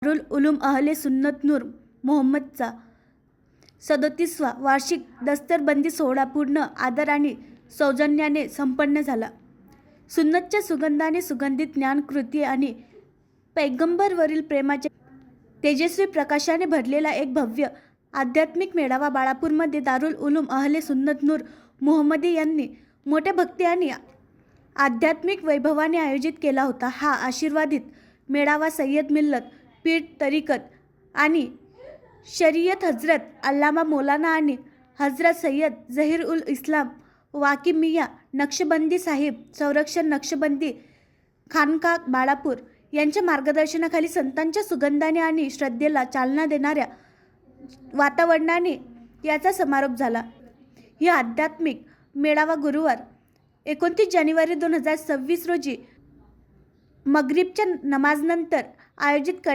दारुल उलूम अहले सुन्नत नूर मोहम्मदचा 37वा वार्षिक दस्तरबंदी सोहळा पूर्ण आदर आणि सौजन्याने संपन्न झाला. सुन्नतच्या सुगंधाने सुगंधित ज्ञानकृती आणि पैगंबरवरील प्रेमाच्या तेजस्वी प्रकाशाने भरलेला एक भव्य आध्यात्मिक मेळावा बाळापूरमध्ये दारुल उलूम अहले सुन्नत नूर मोहम्मदी यांनी मोठ्या भक्ती आणि आध्यात्मिक वैभवाने आयोजित केला होता. हा आशीर्वादित मेळावा सय्यद मिल्लत, पीर तरीकत आणि शरीयत हजरत अल्लामा मौलाना आणि हजरत सय्यद झहीर उल इस्लाम वाकी मियाँ नक्षबंदी साहिब संरक्षण नक्षबंदी खानका बाळापूर यांच्या मार्गदर्शनाखाली संतांच्या सुगंधाने आणि श्रद्धेला चालना देणाऱ्या वातावरणाने याचा समारोप झाला. ही आध्यात्मिक मेळावा गुरुवार 29 जानेवारी 2026 रोजी मगरिबच्या नमाजनंतर आयोजित करण्यात